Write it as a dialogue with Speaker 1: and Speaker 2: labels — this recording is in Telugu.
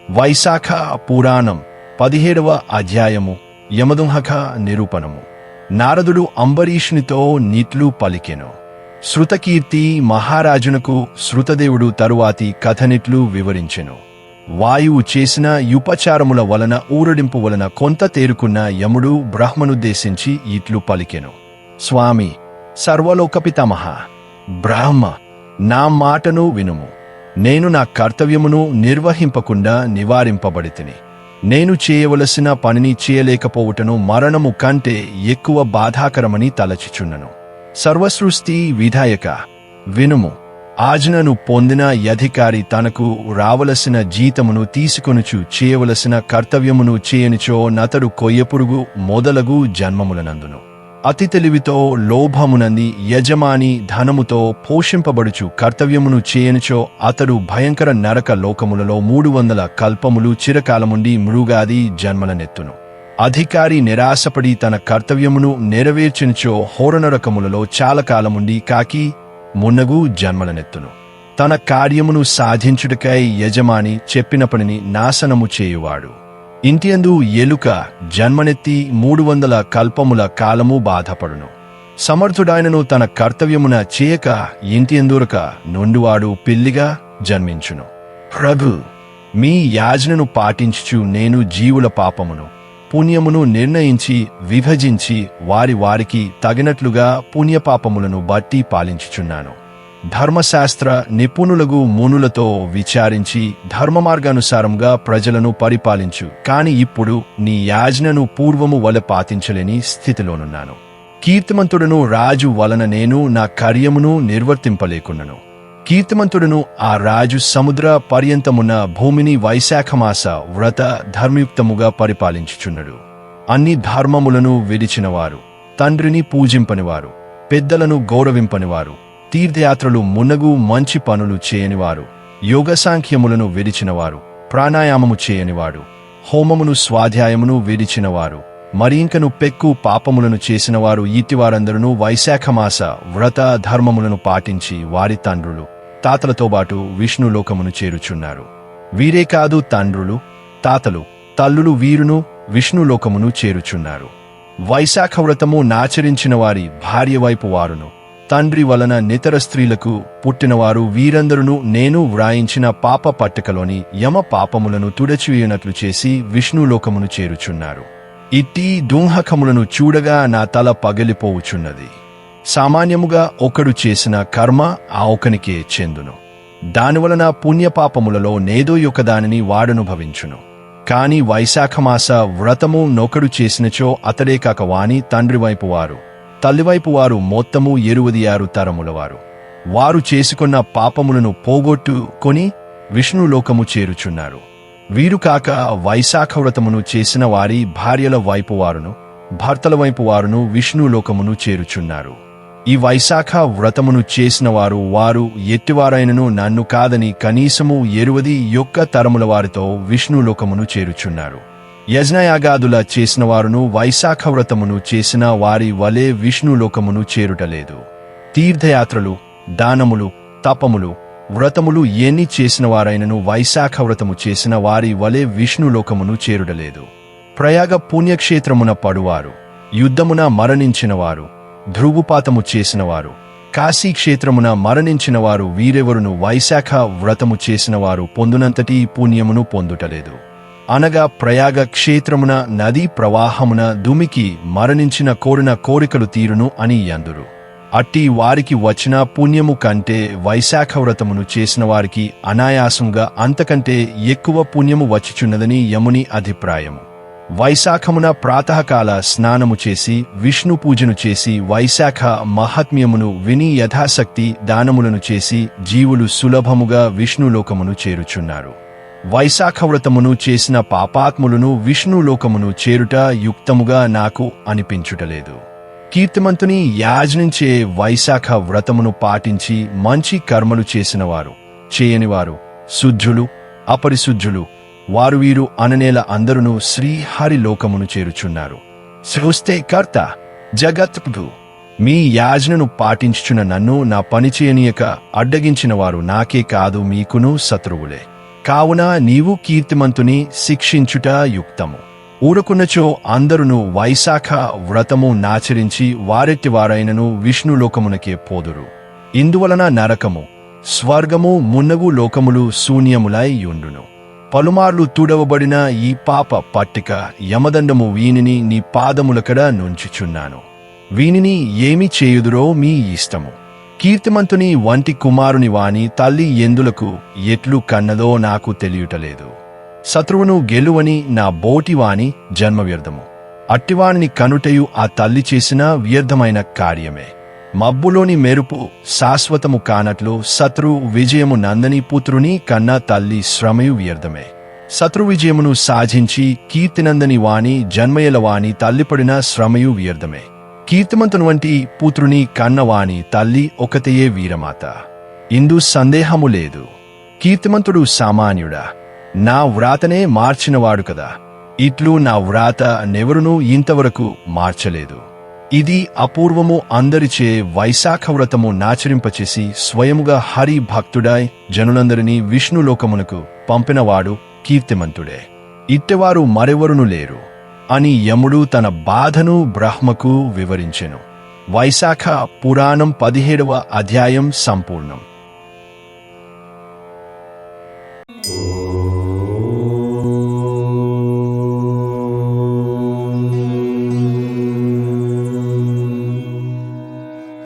Speaker 1: వైశాఖ పురాణం 17వ అధ్యాయము యమదుంహక నిరూపణము. నారదుడు అంబరీషునితో నీట్లు పలికెను. శృతకీర్తి మహారాజునకు శృతదేవుడు తరువాతి కథనిట్లు వివరించెను. వాయువు చేసిన యుపచారముల వలన ఊరడింపు వలన కొంత తేరుకున్న యముడు బ్రహ్మనుద్దేశించి ఇట్లు పలికెను. స్వామి, సర్వలోకపితామహ బ్రహ్మ, నా మాటను వినుము. నేను నా కర్తవ్యమును నిర్వహింపకుండా నివారింపబడితిని. నేను చేయవలసిన పనిని చేయలేకపోవుటను మరణము కంటే ఎక్కువ బాధాకరమని తలచిచున్నను. సర్వసృష్టి విధాయక వినుము. ఆజ్ఞను పొందిన అధికారి తనకు రావలసిన జీతమును తీసుకొనుచు చేయవలసిన కర్తవ్యమును చేయనిచో నతడు కొయ్యపురుగు మొదలగు జన్మములనందును. అతి తెలివితో లోభమునంది యజమాని ధనముతో పోషింపబడుచు కర్తవ్యమును చేయనిచో అతడు భయంకర నరక లోకములలో 300 కల్పములు చిరకాలముండి మృగాది జన్మలనెత్తును. అధికారి నిరాశపడి తన కర్తవ్యమును నెరవేర్చినిచో హోరనరకములలో చాలా కాలముండి కాకి మున్నగు జన్మలనెత్తును. తన కార్యమును సాధించుటకై యజమాని చెప్పిన పనిని నాశనము చేయువాడు ఇంటియందు ఎలుక జన్మనెత్తి 300 కల్పముల కాలము బాధపడును. సమర్థుడాయనను తన కర్తవ్యమున చేయక ఇంటియందురక నుండువాడు పిల్లిగా జన్మించును. ప్రభు, మీ యాజ్ఞను పాటించుచు నేను జీవుల పాపమును పుణ్యమును నిర్ణయించి విభజించి వారికి తగినట్లుగా పుణ్యపాపములను బట్టి పాలించుచున్నాను. ధర్మశాస్త్ర నిపుణులగు మునులతో విచారించి ధర్మమార్గానుసారంగా ప్రజలను పరిపాలించు. కాని ఇప్పుడు నీ యాజ్ఞను పూర్వము వలె పాటించలేని స్థితిలోనున్నాను. కీర్తిమంతుడను రాజు వలన నేను నా కార్యమును నిర్వర్తింపలేకున్నను. కీర్తిమంతుడను ఆ రాజు సముద్ర పర్యంతమున్న భూమిని వైశాఖమాస వ్రత ధర్మయుక్తముగా పరిపాలించుచున్నడు. అన్ని ధర్మములను విడిచినవారు, తండ్రిని పూజింపనివారు, పెద్దలను గౌరవింపనివారు, తీర్థయాత్రలు మున్నగు మంచి పనులు చేయనివారు, యోగ సాంఖ్యములను విడిచినవారు, ప్రాణాయామము చేయనివాడు, హోమమును స్వాధ్యాయమును విడిచినవారు, మరింకను పెక్కు పాపములను చేసినవారు ఇటివారందరూ వైశాఖమాస వ్రత ధర్మములను పాటించి వారి తండ్రులు తాతలతోబాటు విష్ణులోకమును చేరుచున్నారు. వీరే కాదు, తండ్రులు తాతలు తల్లులు వీరును విష్ణులోకమును చేరుచున్నారు. వైశాఖ వ్రతము నాచరించిన వారి భార్య వైపు వారును తండ్రి వలన నితర స్త్రీలకు పుట్టినవారు వీరందరూ నేను వ్రాయించిన పాప పట్టికలోని యమ పాపములను తుడచివేయునట్లు చేసి విష్ణులోకమును చేరుచున్నారు. ఇట్టి దుంహకములను చూడగా నా తల పగిలిపోవుచున్నది. సామాన్యముగా ఒకడు చేసిన కర్మ ఆ ఒకనికే చెందును. దానివలన పుణ్యపాపములలో నేదో ఒకదానిని వాడనుభవించును. కాని వైశాఖమాస వ్రతము నొకడు చేసినచో అతడే కాక వాని తండ్రి వైపు వారు తల్లివైపు వారు మొత్తము 26 తరములవారు వారు చేసుకున్న పాపములను పోగొట్టుకొని విష్ణులోకము చేరుచున్నారు. వీరు కాక వైశాఖ వ్రతమును చేసిన వారి భార్యల వైపు వారును భర్తల వైపు వారును విష్ణులోకమును చేరుచున్నారు. ఈ వైశాఖ వ్రతమును చేసిన వారు ఎట్టివారైనను నన్ను కాదని కనీసము 21 తరముల వారితో విష్ణులోకమును చేరుచున్నారు. యజ్ఞయాగాదుల చేసిన వారును వైశాఖ వ్రతమును చేసిన వారి వలె విష్ణులోకమును చేరుటలేదు. తీర్థయాత్రలు, దానములు, తపములు, వ్రతములు ఎన్ని చేసిన వారైనను వైశాఖ వ్రతము చేసిన వారి వలె విష్ణులోకమును చేరుటలేదు. ప్రయాగ పుణ్యక్షేత్రమున పడువారు, యుద్ధమున మరణించినవారు, ధ్రువుపాతము చేసినవారు, కాశీక్షేత్రమున మరణించినవారు వీరెవరును వైశాఖ వ్రతము చేసినవారు పొందునంతటి పుణ్యమును పొందుటలేదు. అనగా ప్రయాగ క్షేత్రమున నదీ ప్రవాహమున దుమికి మరణించిన కోరిన కోరికలు తీరును అని యందురు. అట్టి వారికి వచ్చిన పుణ్యము కంటే వైశాఖ వ్రతమును చేసిన వారికి అనాయాసంగా అంతకంటే ఎక్కువ పుణ్యము వచ్చిచున్నదని యముని అభిప్రాయము. వైశాఖమున ప్రాతకాల స్నానము చేసి విష్ణు పూజను చేసి వైశాఖ మహాత్మ్యమును విని యథాశక్తి దానములను చేసి జీవులు సులభముగా విష్ణులోకమును చేరుచున్నారు. వైశాఖ వ్రతమును చేసిన పాపాత్ములను విష్ణులోకమును చేరుట యుక్తముగా నాకు అనిపించుటలేదు. కీర్తిమంతుని యాజ్ఞించే వైశాఖ వ్రతమును పాటించి మంచి కర్మలు చేసినవారు చేయనివారు, శుద్ధులు అపరిశుద్ధులు వారు వీరు అననేల అందరును శ్రీహరి లోకమును చేరుచున్నారు. సృష్టి కర్త జగత్ప్రభు, మీ యాజ్ఞను పాటించుచున్న నన్ను నా పని చేయనీయక అడ్డగించిన వారు నాకే కాదు మీకును శత్రువులే. కావున నీవు కీర్తిమంతుని శిక్షించుట యుక్తము. ఊరకున్నచో అందరును వైశాఖ వ్రతము నాచరించి వారెట్టివారైనను విష్ణులోకమునకే పోదురు. ఇందువలన నరకము, స్వర్గము మున్నగు లోకములు శూన్యములై యుండును. పలుమార్లు తుడవబడిన ఈ పాప పట్టిక యమదండము వీనిని నీ పాదములకడ నుంచుచున్నాను. వీనిని ఏమి చేయుదురో మీ ఇష్టము. కీర్తిమంతుని వంటి కుమారుని వాని తల్లి ఎందులకు ఎట్లు కన్నదో నాకు తెలియుటలేదు. శత్రువును గెలువని నా బోటివాని జన్మ వ్యర్థము. అట్టివానిని కనుటయు ఆ తల్లి చేసిన వ్యర్థమైన కార్యమే. మబ్బులోని మెరుపు శాశ్వతము కానట్లు శత్రు విజయము నందని పుత్రుని కన్నా తల్లి శ్రమయు వ్యర్థమే. శత్రు విజయమును సాధించి కీర్తినందని వాని జన్మయల వాని తల్లిపడిన శ్రమయు వ్యర్థమే. కీర్తిమంతుని వంటి పుత్రుని కన్నవాని తల్లి ఒకతయే వీరమాత. ఇందు సందేహము లేదు. కీర్తిమంతుడు సామాన్యుడా, నా వ్రాతనే మార్చినవాడు కదా. ఇట్లు నా వ్రాత నెవరునూ ఇంతవరకు మార్చలేదు. ఇది అపూర్వము. అందరిచే వైశాఖ వ్రతము నాచరింపచేసి స్వయముగా హరి భక్తుడై జనులందరినీ విష్ణులోకమునకు పంపినవాడు కీర్తిమంతుడే. ఇట్టెవారు మరెవరును లేరు అని యముడు తన బాధను బ్రహ్మకు వివరించెను. వైశాఖ పురాణం 17వ అధ్యాయం సంపూర్ణం.